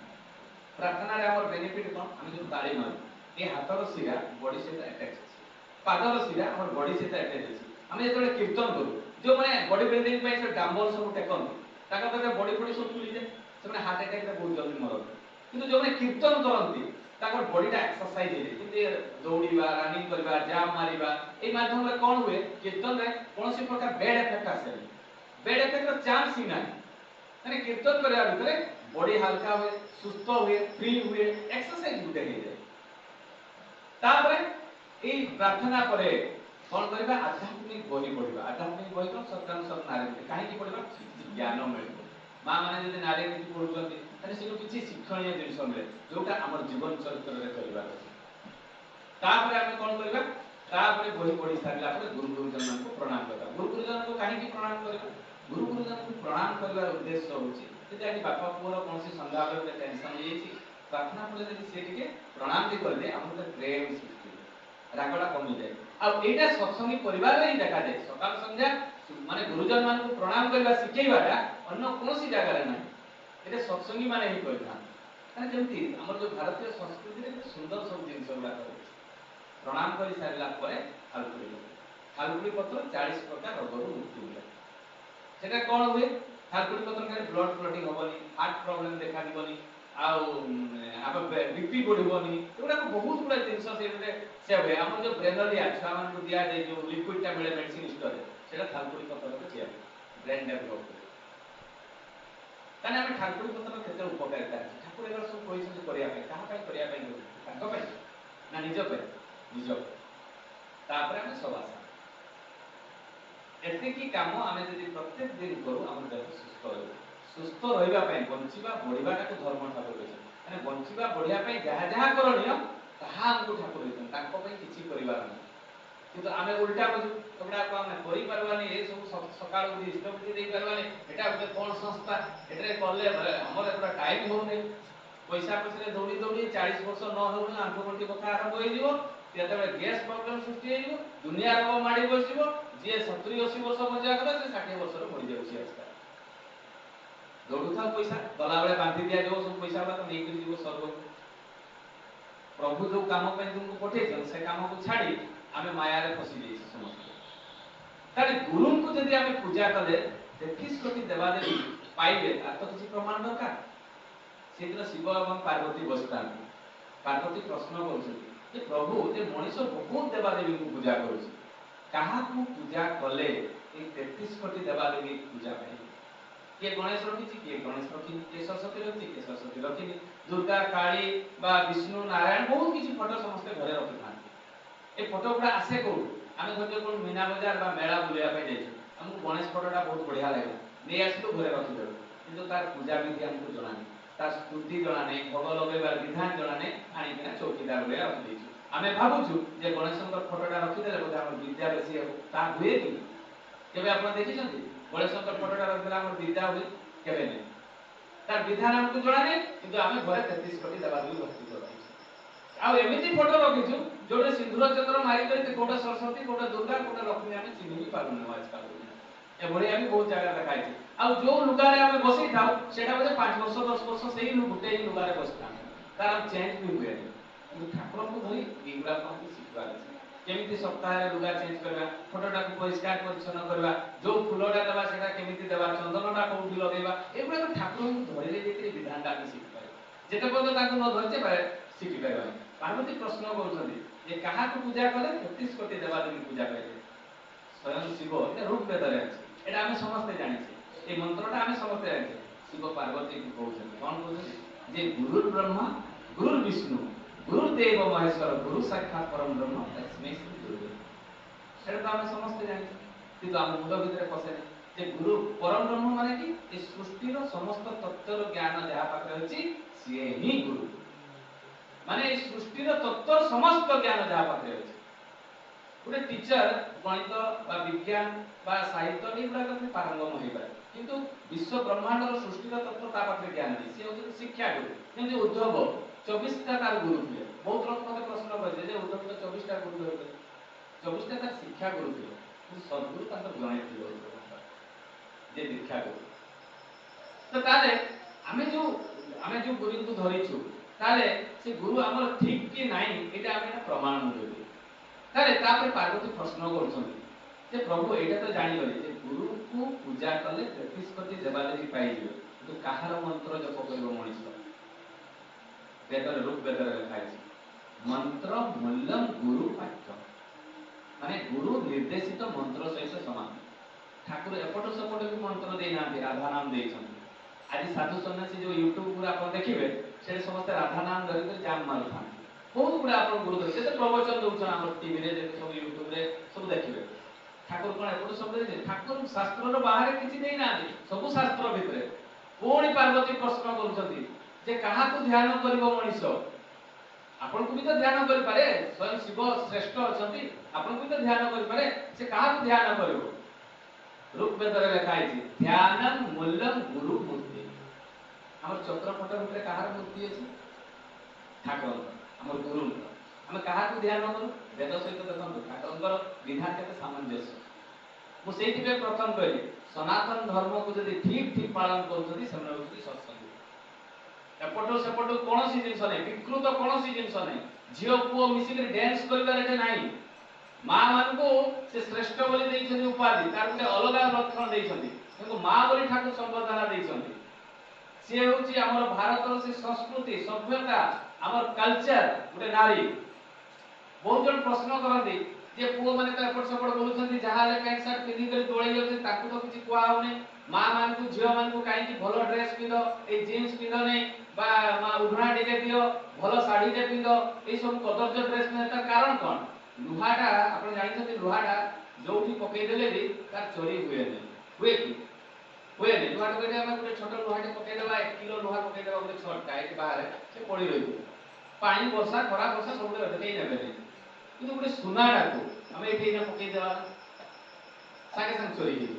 प्रार्थना रे हमर बेनिफिट कोन हम जो ताली मारू ए हाथर सिरा बॉडी से अटैच अछि पादर सिरा हमर बॉडी से अटैच अछि हम जेतले कीर्तन करू जो माने बॉडी बिल्डिंग पे से डंबल सब टेकन ताका तो बॉडी बॉडी सब फुली जाय से माने हार्ट अटैक रे बहुत जल्दी मरत किंतु जो माने कीर्तन करंती ताकर बॉडीटा एक्सरसाइज हे किंतु दौड़ीबा रनिंग करबा जाम मारिबा ए माध्यम रे कोन हुए कीर्तन रे कोनोसी प्रकार बैड इफेक्ट आसे बैड इफेक्ट रो चांस ही नाही माने कीर्तन करया भितरे बॉडी हल्का हुए सुस्त हुए फ्री हुए एक्सरसाइज गुटे हे जाय तापरे ए प्रार्थना परे कोन करबा आध्यात्मिक बही पढिबा आध्यात्मिक बही कोन सत्संग सब नारी काहे की पढिबा ज्ञान मिलबो मां माने जदि नारी नीति पढुचंती तने सेनु किछि शिक्षणीय जिनिस मिले जोटा हमर जीवन चरित्र रे करबा तापरे हम कोन करबा तापरे बही पढि सारला परे गुरु गुरुजन मान को प्रणाम करबा गुरु गुरुजन को काहे की प्रणाम करबा गुरु गुरुजन को प्रणाम करबार उद्देश्य होची जे आदि बापा पुअर कोनसी संध्याबे में टेंशन होईची प्रार्थना पले जदि से टिके प्रणाम दे करले हमर त प्रेम सृष्टि रागडा कमी जाए आ एटा सत्संगी परिवार रे देखा जाए सकाल संध्या माने गुरुजन मान को प्रणाम करबा सिखेइबाटा अन्य कोनसी जगह रे नै एटा सत्संगी माने ही कहना काहे जेमति हमर जो भारतीय संस्कृति रे सुंदर सब जिंस होला प्रणाम करि सारला परे थालकुड़ी पत्र 40 प्रकार रोगरु मुक्ति मिले सेटा कोन हुए थालकुड़ी पत्र के ब्लड क्लॉटिंग होबनी हार्ट प्रॉब्लम देखा दिबनी आउ आप बीपी बढ़िबनी एटा को बहुत बड़ा जिंस से हुए हमर जो ब्रेनलिया छुआ मान को दिया दे जो लिक्विड टा मिले मेडिसिन स्टोर सेटा थालकुड़ी पत्र के चिया ब्रेन डेवलप ताने हम थालकुड़ी पत्र केते उपकारिता ठाकुर एगर सब कोइ से करिया पे कहा पे करिया पे ताको पे ना निज तापर हम सब आशा एते की काम आमे जदि प्रत्येक दिन करू हम देह सुस्थ रहिबा पय बंचिबा बढ़िबाटा को धर्म ठाकुर कहै माने बंचिबा बढ़िया पय जहा जहा करनिय ताहा हमको ठाकुर कहै ताको पय किछि परिवार नै किंतु आमे उल्टा बुझु तबडा को हम करि परवानी ए सब सकाळ उठी इष्टपति देई परवानी एटा उते कोन संस्था एटरे करले हमर एटा टाइम हो नै पैसा पछरे दौड़ी दौड़ी 40 वर्ष न होउनी आंखो गंटी बखा आरंभ होई दिबो तेतबे गैस प्रॉब्लम सृष्टि होई दिबो दुनिया रोग माडी बसिबो जे 70 80 वर्ष बंचा कला से 60 वर्ष रो मरि जाउसी आजकल दौड़ुथा पैसा गला बेले बांधी दिया जो सब पैसा वाला तो नहीं कर जीवो सर्व प्रभु जो काम पे तुमको पठे से काम को छाड़ी आमे माया रे फसी जाई समस्त ताले गुरु को यदि आमे पूजा कले 33 कोटी देवादेवी पाइबे आ तो किसी प्रमाण दरकार सेदिन शिव एवं पार्वती बसतान पार्वती प्रश्न करछथि जे प्रभु जे मनुष्य बहुत देवादेवी को पूजा करूछि कहा को पूजा कले ए 33 कोटी देवादेवी पूजा पाइ के गणेश रखिछि के गणेश रखिनि के सरस्वती रखिछि के सरस्वती रखिनि दुर्गा काली बा विष्णु नारायण बहुत किछि फोटो समस्त घरे रखिथान ए फोटो पुरा आसे को आमे गते कोन मीना बाजार बा मेला बुलिया पे जाइछु हमको गणेश फोटोटा बहुत बढ़िया लागला नै आसु घरे रखि देबो किंतु तार पूजा विधि हमको जणा नै तार स्तुति जणा नै भोग लगेबार विधान जणा नै आनी बिना चौकीदार ले रखि देइछु आमे भाबुछु जे गणेशंकर फोटोटा रखि देले बोले हमर विद्या बेसी हो ता हुए कि केबे आपण देखिछन्ती गणेशंकर फोटोटा रखि देला हमर विद्या होई केबे नै तार विधान हमको जणा नै किंतु आमे घरे 33 कोटी देवादेवी भक्ति करछि आ एमिति फोटो रखिछु जोडे सिंदूर चंद्र मारी करे कोटा सरस्वती कोटा दुर्गा कोटा लक्ष्मी आमे चिन्हि भी पारुन आजकल ए बढिया भी बहुत जगह देखाइ छै आ जो लुगारे आमे बसै थाउ सेटा बोले 5 वर्ष 10 वर्ष सेही गुटे ही लुगारे बसता तार हम चेंज भी हुए किंतु ठाकुर को धरि एगुडा को सिखवा छै केमिति सप्ताह रे लुगा चेंज करबा फोटोटा को परिष्कार परिच्छन करबा जो फुलोडा देबा सेटा केमिति देबा चंदनटा कोउठी लगेबा एगुडा को ठाकुर को धरि ले जेते विधानटा के सिख पाए जेते पद ताको न धरते पाए सिखि पाए पार्वती प्रश्न करछथि जे काहा को पूजा करे 33 कोटी देवादेवी पूजा करे स्वयं शिव ए रूप में धरे अछि एटा हम समस्त जानि छी ए मंत्रटा हम समस्त जानि छी शिव पार्वती को कहउछथि कोन कहउछथि जे गुरु ब्रह्मा गुरु विष्णु गुरु देव महेश्वर गुरु साक्षात परम ब्रह्म तस्मै श्री गुरुदेव सेटा हम समस्त जानि छी किंतु हम मुंड भितरे पसे नै जे गुरु परम ब्रह्म माने कि ए सृष्टि रो समस्त तत्व रो ज्ञान जहा पाखरे अछि सिए ही गुरु माने ए सृष्टि रो तत्व समस्त ज्ञान जहा पाखरे अछि गोटे टीचर गणित बा विज्ञान बा साहित्य एगुड़ा तो पारंगम हो पाए किंतु विश्व ब्रह्मांड सृष्टि तत्व ता पाखे ज्ञान नहीं सी हूँ शिक्षा गुरु जमी उद्धव 24टा तार गुरु थे बहुत लोग मत प्रश्न करते उद्धव तो 24टा गुरु धरते 24टा तार शिक्षा गुरु थे सदगुरु जड़े थे दीक्षा गुरु तो ताले आमे जो गुरु को धरिछु ताले से गुरु हमर ठीक कि नाही एटा आमे प्रमाण देबे ताले तापर पार्वती प्रश्न करछन्ती जे प्रभु एटा तो जानि गले जे गुरु को पूजा कले 33 कोटी देवादेवी पाइ जिवे तो काहार मंत्र जप करबो मनिष वेदर रूप वेदर लिखा है मंत्र मूल्यम गुरु पाठ्य माने गुरु निर्देशित मंत्र सहित समान ठाकुर एपट सेपट भी मंत्र देना राधा नाम देइछन्ती आज साधु सन्यासी जो यूट्यूब पर आप देखिए से समस्त राधा नाम धरिक जाम मारुता बहुत गुड़ा आप गुरु धर से प्रवचन दौन आम टीवी सब यूट्यूब रे सब देखिए ठाकुर कौन एपट सब दे ठाकुर शास्त्र बाहर किसी देना सब शास्त्र भितर पुणी पार्वती प्रश्न कर क्या ध्यान कर मनीष आपन को भी तो ध्यान कर पारे स्वयं शिव श्रेष्ठ अच्छा आपन को भी तो ध्यान कर पारे से क्या ध्यान कर ऋग्वेद लिखा है ध्यान मूल्यम गुरु मूर्ति हमर चक्रपट भितर कहार मूर्ति अछि ठाकुर हमर गुरु हम कहा को ध्यान करू वेद सहित देखो ठाकुर विधान के सामंजस्य मु सेति पे प्रथम करी सनातन धर्म को यदि ठीक ठीक पालन करूछथि सेमने होछि सत्संग एपटो सेपटो कोनोसी जिंस नै विकृत कोनोसी जिंस नै झियो पुओ मिसिक डांस करबार के नाही मां मान को से श्रेष्ठ बोली देइछथि उपाधि तार गुटे अलग लक्षण देइछथि किंतु मां बोली ठाकुर संबोधना देइछथि से होछि हमर भारतर से संस्कृति सभ्यता हमर कल्चर गुटे नारी बहुत जन प्रश्न करथि जे पुओ माने तो एपट सेपट बोलुछथि जहां ले पैंट शर्ट पिंदी कर तोळै जाउछथि ताकू तो किछि कुआ होने मां मान को झियो मान को काई कि भलो ड्रेस पिंदो ए जीन्स पिंदो नै बा मा उढणा टिके दियो भलो साड़ी टे पिंदो ए सब कदर्ज ड्रेस पिंदो तार कारण कोन लुहाटा आपण जानिछथि लुहाटा जोठी पकई देले भी तार चोरी हुए नै हुए कि हुए नै लुहाटा कहले हम गुटे छोट लुहाटे पकई देबा 1 किलो लुहा पकई देबा गुटे छोटटा ए बाहर से पड़ी रही पानी वर्षा खरा वर्षा सब रहते नै नेबे नै किंतु गुटे सुनाडा को हम एठी ना पकई देबा सागे संग चोरी हे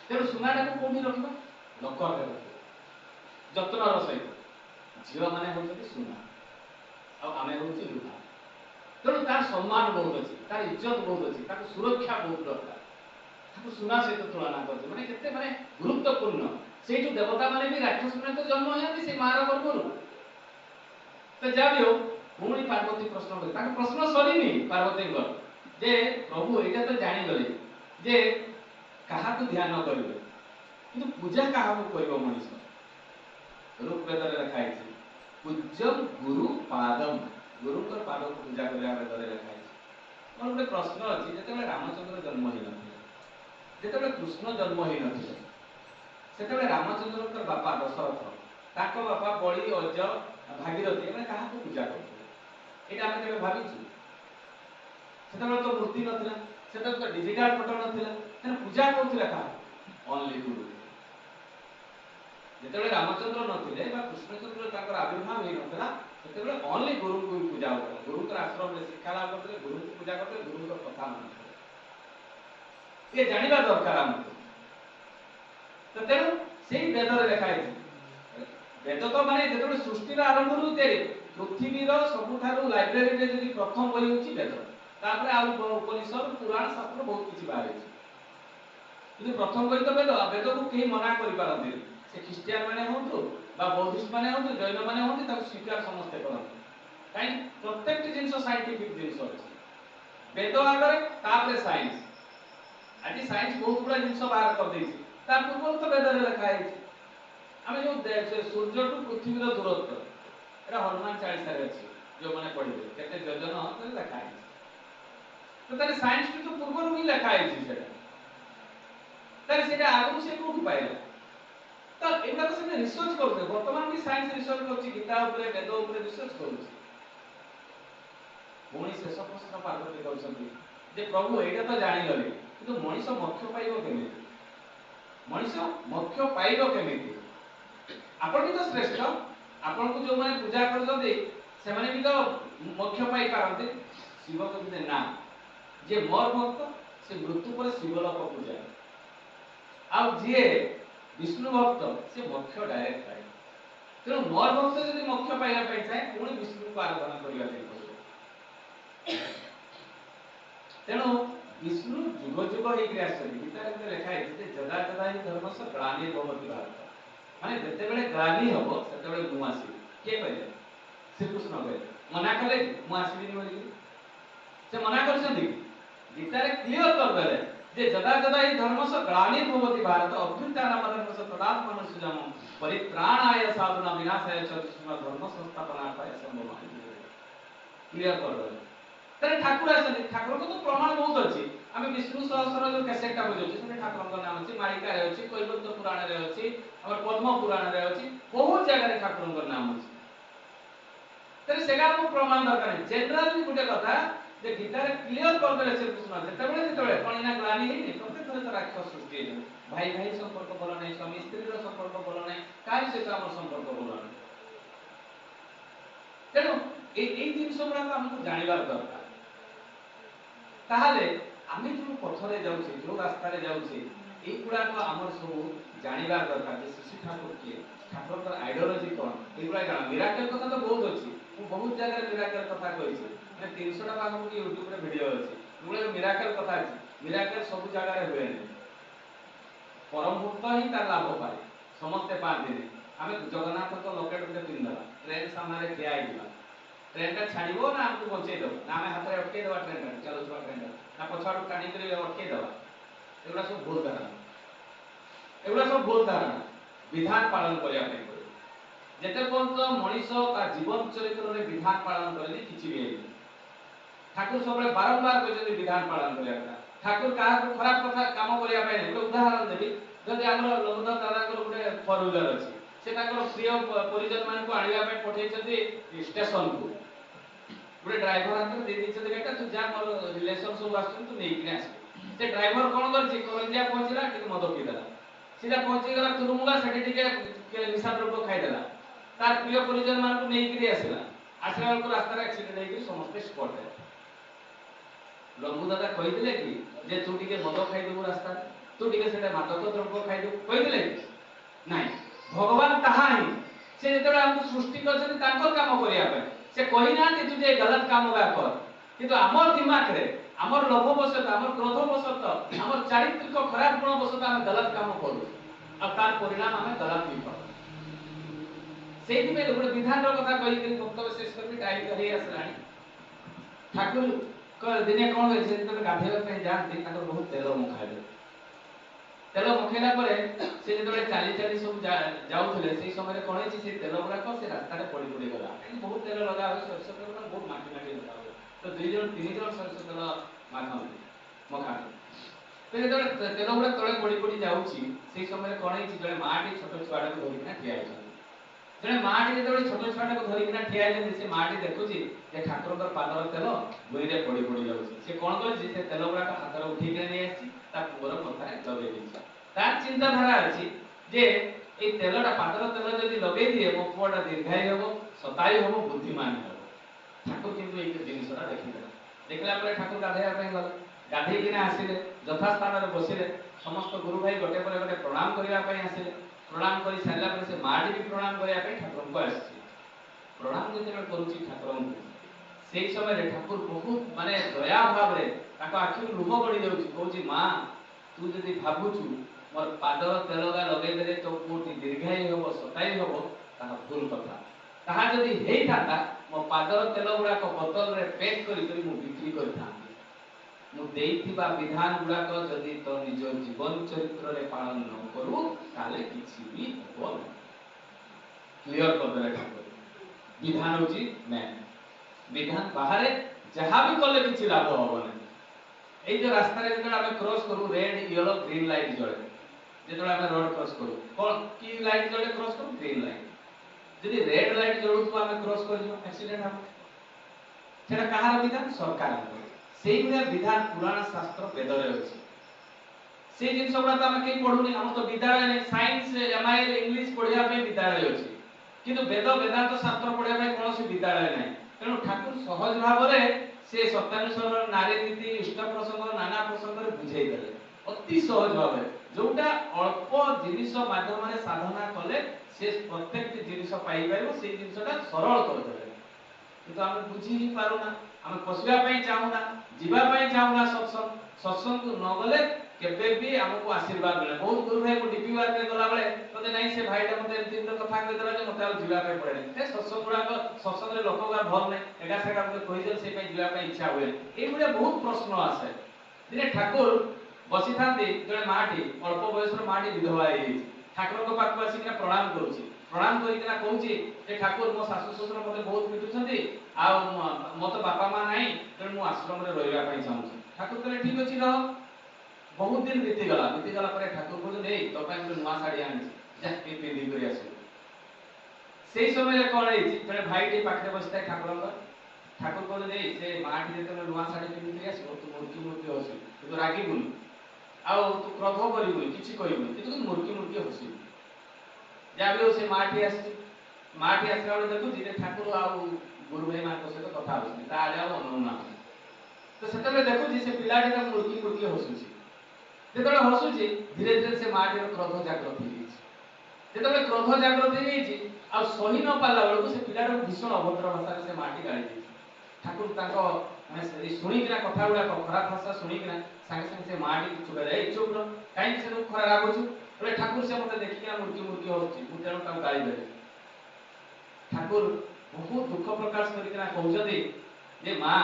तेरो सुनाडा को कोठी रखबा लकर रे जत्न सहित झियो माने होछथि सुना आ आमे होछि लुहा तेणु तार सम्मान बहुत अच्छी तार इज्जत बहुत अच्छी तार सुरक्षा बहुत दरकार ताको सुना सहित तुलना करते माने केते माने गुरुत्वपूर्ण से जो देवता माने भी राक्षस माने तो जन्म होयନ୍ତି से मार गर्भरु तो जा भी हो पुणी पार्वती प्रश्न करे ताको प्रश्न सरीनी पार्वती को जे प्रभु एटा तो जानि गले जे कहा को ध्यान करबे किंतु पूजा कहा को करबो मनीष ऋग्वेद रे लिखा है पूज्यम गुरु पादम गुरु को पाद को पूजा करबा वेद रे लिखा है मोर गोटे प्रश्न अछि जेतेबे रामचंद्र जन्म होई नथिले जेतेबे कृष्ण जन्म होई नथिले सेतेबे रामचंद्र के बापा दशरथ ताको बापा बड़ी अज भागीरथी एमे कहा को पूजा करते एटा हम केबे भाबिछु सेतेबे तो मूर्ति नथिला सेतेबे तो डिजिटल फोटो नथिला तने पूजा करथिला कहा ओनली गुरु जेतेबे रामचंद्र नथिले बा कृष्णचंद्र ताकर आविर्भाव होई नथिला सेतेबे ओनली गुरु को पूजा होता गुरु के आश्रम में शिक्षा लाभ करते गुरु को पूजा करते गुरु को कथा मानते ये जानिबा दरकार हमको तो तेनु सेही वेद रे लिखा है वेद तो माने जेतेबे सृष्टि रा आरंभ रु तेरे पृथ्वी रो सबुठारु लाइब्रेरी रे जदी प्रथम बही होची वेद तापर आ उपनिषद पुराण शास्त्र बहुत किछि बारे छै किंतु प्रथम बही तो वेद वेद को केही मना करि पारନ୍ତି से ख्रिस्टियन माने होंतु बा बौद्धिस्ट माने होंतु जैन माने होंतु ताको स्वीकार समस्त करନ୍ତି काई प्रत्येक जिंस साइंटिफिक जिंस अछि वेद आगरे तापर साइंस आज साइंस बहुत बड़ा जिंस बाहर कर देछि ता पूर्व तो वेद रे लिखा है हमें जो सूर्य टू पृथ्वी रो दूरत्व एरा हनुमान 40 रे अछि जो माने पढिबे केते योजना तो लिखा है तो तारे साइंस की तो पूर्व ही लिखा है सेटा तारे सेटा आगु से कोठी पाइला तो एगुड़ा तो से रिसर्च करते वर्तमान भी साइंस रिसर्च करछि गीता ऊपर वेद ऊपर रिसर्च करछि पुणी शेष प्रश्न पार्वती करछन्ती जे प्रभु एटा तो जानि गले କିନ୍ତୁ ମଣିଷ ମୋକ୍ଷ ପାଇବ କେମିତି? ମଣିଷ ମୋକ୍ଷ ପାଇବ କେମିତି? ଆପଣ ବି ତ ଶ୍ରେଷ୍ଠ। ଆପଣଙ୍କୁ ଯୋଉମାନେ ପୂଜା କରୁଛନ୍ତି ସେମାନେ ବି ତ ମୋକ୍ଷ ପାଇ ପାରନ୍ତି। ଶିବ କହିଲେ ନା, ଯିଏ ମୋର ଭକ୍ତ ସେ ମୃତ୍ୟୁ ପରେ ଶିବଲୋକକୁ ଯାଏ, ଆଉ ଯିଏ ବିଷ୍ଣୁ ଭକ୍ତ ସେ ମୋକ୍ଷ ଡାଇରେକ୍ଟ ପାଏ। ତେଣୁ ମୋର ଭକ୍ତ ଯଦି ମୋକ୍ଷ ପାଇବା ପାଇଁ ଚାହେଁ ପୁଣି ବିଷ୍ଣୁଙ୍କୁ ଆରାଧନା କରିବା ପାଇଁ ପଡ଼ିବ। ତେଣୁ ବିଷ୍ଣୁ ଯୁଗ ଯୁଗ ହେଇକି ଆସିଛନ୍ତି। ଗୀତାରେ ଗୋଟେ ଲେଖା ହେଇଛି ଯେ ଯଦା ଯଦା ହି ଧର୍ମସ୍ୟ ଗ୍ଲାନିର୍ଭବତି ଭାରତ, ମାନେ ଯେତେବେଳେ ଗ୍ଲାନି ହବ ସେତେବେଳେ ମୁଁ ଆସିବି। କିଏ କହିଲେ? ଶ୍ରୀକୃଷ୍ଣ କହିଲେ। ମନା କଲେ କି ମୁଁ ଆସିବିନି ବୋଲି? ସେ ମନା କରିଛନ୍ତି କି? ଗୀତାରେ କ୍ଲିୟର କରିଦେଲେ ଯେ ଯଦା ଯଦା ହି ଧର୍ମସ୍ୟ ଗ୍ଲାନିର୍ଭବତି ଭାରତ ଅଭ୍ୟୁତ୍ଥାନମ୍ ଧର୍ମସ୍ୟ ତଦାତ୍ମନଃ ସୃଜନମ୍ ପରିତ୍ରାଣାୟ ସାଧୁନାଂ ବିନାଶାୟ च ଧର୍ମ ସଂସ୍ଥାପନାर्थाय ସମ୍ଭବାମि। କ୍ଲିୟର କରିଦେଲେ। ତାହେଲେ ଠାକୁର ଆସନ୍ତି। ଠାକୁରଙ୍କ ତ ପ୍ରମାଣ ବହୁତ ଅଛି। ଆମେ ବିଷ୍ଣୁ ସହସ୍ର ଯୋଉ କ୍ୟାସେଟଟା ବଜାଉଛୁ ସେଥିରେ ଠାକୁରଙ୍କ ନାମ ଅଛି, ମାଳିକାରେ ଅଛି, କୈବଲ୍ୟ ପୁରାଣରେ ଅଛି, ଆମର ପଦ୍ମ ପୁରାଣରେ ଅଛି, ବହୁତ ଜାଗାରେ ଠାକୁରଙ୍କ ନାମ ଅଛି। ତେଣୁ ସେଟା ଆମକୁ ପ୍ରମାଣ ଦରକାର ନାହିଁ। ଜେନେରାଲି ଗୋଟେ କଥା ଯେ ଗୀତାରେ କ୍ଲିୟର କରିଦେଲେ ଶ୍ରୀକୃଷ୍ଣ ଯେତେବେଳେ କଣ ନା ଗ୍ଲାନି ହେଇନି, ପ୍ରତ୍ୟେକ ଥର ତ ରାକ୍ଷସ ସୃଷ୍ଟି ହେଇଛନ୍ତି। ଭାଇ ଭାଇ ସମ୍ପର୍କ ଭଲ ନାହିଁ, ସ୍ୱାମୀ ସ୍ତ୍ରୀର ସମ୍ପର୍କ ଭଲ ନାହିଁ, କାହା ସହିତ ଆମର ସମ୍ପର୍କ ଭଲ ନାହିଁ। ତେଣୁ ଏଇ ଜିନିଷ ଗୁଡାକ ଆମକୁ ଜାଣିବାର ଦରକାର। ତାହେଲେ ଆମେ ଯୋଉ ପଥରେ ଯାଉଛେ, ଯୋଉ ରାସ୍ତାରେ ଯାଉଛେ, এইগুড়াক আমার সবু জানিবার দরকার যে শিশু ঠাকুর কিଏ, ঠাকুরଙ୍କର আইডিওলজি কোন, এইগুড়া জানা। মিরাকেল কথা তো বহুত ଅଛି, ମୁଁ ବହୁତ ଜାଗାରେ ମିରାକେଲ କଥା କହିଛି, ମାନେ 300ଟା ପାଖାପାଖି ୟୁଟ୍ୟୁବରେ ଭିଡିଓ ଅଛି, ଏଗୁଡା ମିରାକେଲ କଥା ଅଛି। ମିରାକେଲ ସବୁ ଜାଗାରେ ହୁଏନି, ପରମ ଭକ୍ତ ହିଁ ତାର ଲାଭ ପାଏ, ସମସ୍ତେ ପାଆନ୍ତିନି। ଆମେ ଜଗନ୍ନାଥଙ୍କ ଲକେଟ ଗୋଟେ ପିନ୍ଧିଦେବା, ଟ୍ରେନ ସାମ୍ନାରେ ଠିଆ ହେଇଯିବା, ଟ୍ରେନଟା ଛାଡ଼ିବ ନା ଆମକୁ ବଞ୍ଚେଇ ଦେବ, ନା ଆମେ ହାତରେ ଅଟକେଇ ଦେବା ଟ୍ରେନଟା, ଚାଲୁଥିବା ଟ୍ରେନଟା, ନା ପଛଆଡୁ ଟାଣିକରି ଅଟକେଇ ଦେବା। ଏଗୁଡ଼ା ସବୁ ଭୁଲ ଧାରଣା, ଏଗୁଡ଼ା ସବୁ ଭୁଲ ଧାରଣା। ବିଧାନ ପାଳନ କରିବା ପାଇଁ ପଡ଼ିବ। ଯେତେ ପର୍ଯ୍ୟନ୍ତ ମଣିଷ ତା ଜୀବନ ଚରିତ୍ରରେ ବିଧାନ ପାଳନ କରେନି କିଛି ବି ହେଇନି। ଠାକୁର ସବୁବେଳେ ବାରମ୍ବାର କହିଛନ୍ତି ବିଧାନ ପାଳନ କରିବା କଥା। ଠାକୁର କାହାକୁ ଖରାପ କଥା କାମ କରିବା ପାଇଁ ନାହିଁ। ଗୋଟେ ଉଦାହରଣ ଦେବି, ଯଦି ଆମର ଲମ୍ବୋଦର ଦାଦାଙ୍କର ଗୋଟେ ଫୋର ହ୍ୱିଲର ଅଛି, ସେ ତାଙ୍କର ପ୍ରିୟ ପରିଜନ ମାନଙ୍କୁ ଆଣିବା ପାଇଁ ପଠେଇଛନ୍ତି ଷ୍ଟେସନକୁ। ଗୋଟେ ଡ୍ରାଇଭର ହାତରେ ଦେଇ ଦେଇଛନ୍ତି ଗାଡ଼ିଟା, ତୁ ଯା, ମୋର ରିଲେସନ ସବୁ ଆସୁଛନ୍ତି, ତୁ ନେଇକିରି ଆସିବୁ। ସେ ଡ୍ରାଇଭର କଣ କରିଛି, କଲମ୍ବିଆ ପହଞ୍ଚିଲା, ଟିକେ ମଦ ପିଇଦେଲା, ସିଧା ପହଞ୍ଚିଗଲା ତୁରୁମୁଙ୍ଗା, ସେଠି ଟିକେ ନିଶା ଦ୍ରବ୍ୟ ଖାଇଦେଲା, ତାର ପ୍ରିୟ ପରିଜନ ମାନଙ୍କୁ ନେଇକିରି ଆସିଲା। ଆସିଲା ବେଳକୁ ରାସ୍ତାରେ ଆକ୍ସିଡେଣ୍ଟ ହେଇକି ସମସ୍ତେ ସ୍ପଟ ଡେଥ୍। ଲମ୍ବୁ ଦାଦା କହିଥିଲେ କି ଯେ ତୁ ଟିକେ ମଦ ଖାଇଦେବୁ ରାସ୍ତାରେ, ତୁ ଟିକେ ସେଟା ମାଦକ ଦ୍ରବ୍ୟ ଖାଇଦେବୁ, କହିଥିଲେ କି? ନାଇଁ। ଭଗବାନ ତାହା ହିଁ, ସେ ଯେତେବେଳେ ଆମକୁ ସୃଷ୍ଟି କରିଛନ୍ତି ତାଙ୍କର କାମ କରିବା ପାଇଁ, ସେ କହିନାହାନ୍ତି ତୁ ଯେ ଗଲତ କାମ କର। କିନ୍ତୁ ଆମର ଦିମାଗରେ, ଆମର ଲୋଭବଶତଃ, ଆମର କ୍ରୋଧବଶତଃ, ଆମର ଚାରିତ୍ରିକ ଖରାପ ଗୁଣବଶତଃ ଆମେ ଗଲତ କାମ କରୁ, ଆଉ ତାର ପରିଣାମ ଆମେ ଗଲତ ବି ପାଉ। ସେଇଥିପାଇଁ ଗୋଟେ ବିଧାନର କଥା କହିକି ବକ୍ତବ୍ୟ ଶେଷ କରିବି, ଟାଇମ୍ ତ ହେଇ ଆସିଲାଣି। ଠାକୁର ଦିନେ କଣ ହେଇଛି, ଯେତେବେଳେ ଗାଧୋଇବା ପାଇଁ ଯାଆନ୍ତି ତାଙ୍କର ବହୁତ ତେଲ ମଖାଇଲେ। ତେଲ ମଖେଇଲା ପରେ ସେ ଯେତେବେଳେ ଚାଲି ଚାଲି ସବୁ ଯାଉଥିଲେ, ସେଇ ସମୟରେ କଣ ହେଇଛି, ସେ ତେଲ ଗୁଡାକ ସେ ରାସ୍ତାରେ ପଡି ପଡିଗଲା। କାହିଁକି ବହୁତ ତେଲ ଲଗା ହୁଏ, ସୋରିଷ ତେଲ ବହୁତ ମାଟି ମାଟି ଲଗା ହୁଏ, ତ 2 ଜଣ 3 ଜଣ ସୋରିଷ ତେଲ ମାଖନ୍ତି, ମଖାନ୍ତି। ତ ଯେତେବେଳେ ତେଲ ଗୁଡା ତଳେ ପଡି ପଡି ଯାଉଛି, ସେଇ ସମୟରେ କଣ ହେଇଛି, ଜଣେ ମାଟି ଛୋଟ ଛୁଆଟାକୁ ଧରିକିନା ଠିଆ ହେଇଛନ୍ତି। ଜଣେ ମାଟି ଯେତେବେଳେ ଛୋଟ ଛୁଆଟାକୁ ଧରିକିନା ଠିଆ ହେଇଛନ୍ତି, ସେ ମାଟି ଦେଖୁଛି ଯେ ଠାକୁରଙ୍କର ପାଦର ତେଲ ଭୂଇଁରେ ପଡି ପଡି ଯାଉଛି। ସେ କଣ କରିଛି, ସେ ତେଲ ଗୁଡାକ ହାତରେ ଉଠେଇକି ନେଇ ଆସିଛି, ତା ପୁଅର ମଥାରେ ଲଗେଇ ଦେଇଛି। ତାର ଚିନ୍ତାଧାରା ଅଛି ଯେ এই তেলটা পাতর তেল যদি লগাই দিয়ে ମୋ ପୁଅଟା ଦୀର୍ଘାୟୁ ହେବ, ଶତାୟୁ ହେବ, ବୁଦ୍ଧିମାନ ହେବ। ଠାକୁର କିନ୍ତୁ ଏଇ ଜିନିଷଟା ଦେଖିଦେଲେ। ଦେଖିଲା ପରେ ଠାକୁର ଗାଧୋଇବା ପାଇଁ ଗଲେ, ଗାଧେଇକିନା ଆସିଲେ, ଯଥାସ୍ଥାନରେ ବସିଲେ, ସମସ୍ତ ଗୁରୁ ଭାଇ ଗୋଟେ ପରେ ଗୋଟେ ପ୍ରଣାମ କରିବା ପାଇଁ ଆସିଲେ। ପ୍ରଣାମ କରି ସାରିଲା ପରେ ସେ ମାଟି ବି ପ୍ରଣାମ କରିବା ପାଇଁ ଠାକୁରଙ୍କୁ ଆସିଛି। ପ୍ରଣାମ ଯେତେବେଳେ କରୁଛି ଠାକୁରଙ୍କୁ, ସେଇ ସମୟରେ ଠାକୁର ବହୁତ ମାନେ ଦୟା ଭାବରେ ତାଙ୍କ ଆଖିରୁ ଲୁହ ଗଡ଼ି ଯାଉଛି, କହୁଛି ମା ତୁ ଯଦି ଭାବୁଛୁ ମୋର ପାଦର ତେଲଗା ଲଗେଇଦେଲେ ତୋ ପୁଅଟି ଦୀର୍ଘାୟୁ ହେବ, ଶତାୟୁ ହେବ, ତାହା ଭୁଲ କଥା। ତାହା ଯଦି ହେଇଥାନ୍ତା, ମୋ ପାଦର ତେଲ ଗୁଡାକ ବୋତଲରେ ପ୍ୟାକ୍ କରି ମୁଁ ବିକ୍ରି କରିଥାନ୍ତି। ମୁଁ ଦେଇଥିବା ବିଧାନ ଗୁଡାକ ଯଦି ତୋ ନିଜ ଜୀବନ ଚରିତ୍ରରେ ପାଳନ ନ କରୁ, ତାହେଲେ କିଛି ବି ହେବ ନାହିଁ। କ୍ଲିୟର କରିଦେଲେ ଠାକୁର। ବିଧାନ ହେଉଛି ମେନ୍। ବିଧାନ ବାହାରେ ଯାହା ବି କଲେ କିଛି ଲାଭ ହବ ନାହିଁ। এই যে রাস্তায় যেটা আমি ক্রস করু, রেড ইয়েলো গ্রিন লাইট জ্বলে, যেটা আমি রোড ক্রস করু, কোন কি লাইট জ্বলে ক্রস করু? Green light. যদি রেড লাইট জ্বলুথিব আমি ক্রস করিব, অ্যাক্সিডেন্ট হবে। সেটা কাহার বিধান? সরকারଙ୍କର। সেই ভଳିଆ বিধান পুরাণ শাস্ତ୍ର বেদরে ଅଛି। से जिन गुड़ा तो आम कहीं पढ़ुनी आम तो विद्यालय नहीं साइंस एमआईएल इंग्लिश पढ़िया विद्यालय अच्छी किंतु वेद वेदांत शास्त्र पढ़िया कौन विद्यालय नहीं तेणु ठाकुर सहज भाव से सत्यानुसरण नारी नीति इष्ट प्रसंग नाना प्रसंग बुझे देले अति सहज भाव जोटा अल्प जिनिस माध्यम साधना कले से प्रत्येक जिनिस पाई पाइबो से जिनिसटा सरल कर देले किंतु आम बुझी ही पारुना आम पशिया चाहूना जीवाई चाहूना सत्संग सत्संग को न गले केबे भी हमको आशीर्वाद मिले बहुत गुरु भाई को डीपी बार में गला बेले कहते नहीं से भाईटा मते एमती कथा कहि देला जे मते आ जीवा पे पड़े ए सत्संग गुडा सत्संग रे लोक का भल नै एगा सेगा मते कहि देल से पे जीवा पे इच्छा हुए ए गुडा बहुत प्रश्न आसे दिने ठाकुर बसी थांती जने माटी अल्प बयस रो माटी विधवा हे ठाकुर को पाक आसी के प्रणाम करूची प्रणाम करी के कहूची जे ठाकुर मो सासु ससुर मते बहुत मिटुछंती आ मते बापा मां नाही त मु आश्रम रे रहिबा पई चाहूची ठाकुर कहले ठीक अछि रह बहुत दिन बीती गला पर ठाकुर को नहीं तो पाई मोर नुआ साड़ी आनी जा के पिंदी करी आसु सेही समय रे कोन है जने भाईटी पाखरे बसता ठाकुर को नहीं से माटी जे तने नुआ साड़ी पिंदी करी आसु तू मूर्ति हसु तू तो रागी बोल आ तू क्रोध करी बोल किछि करी बोल तू मूर्ति हसु जा भी से माटी आसला बेले देखु जे ठाकुर आ गुरु भाई मान सहित कथा होछि ता आले आ अनुना तो सेतबे देखु जे से पिलाटी का मूर्ति हसुछि जेतबे हसुची धीरे धीरे से माटी रो क्रोध जागृत होई जेतबे क्रोध जागृत होई आ सही न पाला बेलको से पिलार भीषण अभद्र भाषा से माटी गाली दी ठाकुर ताको माने सुनी किना कथा गुडा खराब भाषा सुनी किना संगे संगे से माटी चुका जाय चुप न काई से खरा रागुछु बोले ठाकुर से मते देखि किना मूर्ति होछि मु तेनो ताको गाली दे ठाकुर बहुत दुख प्रकाश करी किना कहउजदी जे मां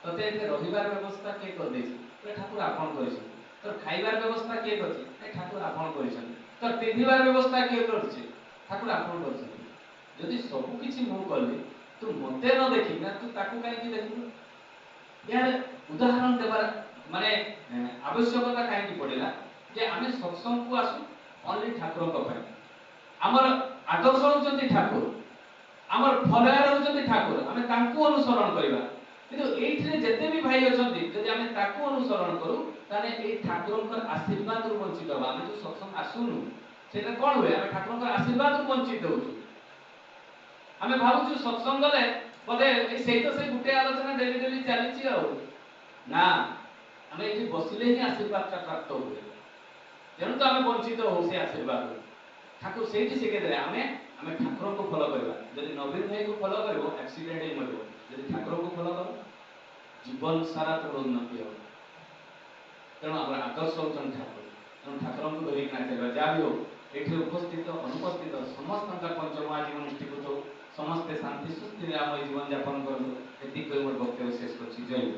तते एते रहिबार व्यवस्था के कर देछि बोले ठाकुर आपन करिसु तो खाइबार व्यवस्था के करछि ए ठाकुर आपन करिसन तो पिंधिबार व्यवस्था के करछि ठाकुर आपन करछि यदि सब किछि मु करले तू मते न देखि ना तू ताकू काई कि देखु यार उदाहरण देबार माने आवश्यकता काई कि पड़िला जे आमे सत्संग को आसु ओनली ठाकुर को पाई हमर आदर्श होचंती ठाकुर हमर फलयार होचंती ठाकुर आमे तांको अनुसरण करिबा किंतु एइथरे जते भी भाई अछंती जदि आमे ताकू अनुसरण करू ताने ए ठाकुरकर आशीर्वाद रु वंचित होबा आमे जो सत्संग आसुनु सेटा कोन होय आमे ठाकुरकर आशीर्वाद रु वंचित होछु आमे भाबुछु सत्संग गले पदे सेही तो से गुटे आलोचना डेली चलीची आ ना आमे एठी बसिले ही आशीर्वाद का प्राप्त होय तेनु तो आमे वंचित हो से आशीर्वाद ठाकुर सेठी सिखे देले आमे ठाकुर को फॉलो करबा यदि नवीन भाई को फॉलो करबो एक्सीडेंट ही मरबो यदि ठाकुर को फॉलो करो जीवन सारा तो उन्नति हो तेणु आम आदर्श होचन ठाकुर तेणु ठाकुर को धरिक ना चलबा जा भी हो एठी उपस्थित अनुपस्थित समस्त पंचमा जीवन निष्ठीभूत समस्ते शांति सुस्थिर आम जीवन यापन करूँ एति मोर वक्तव्य शेष करछि जय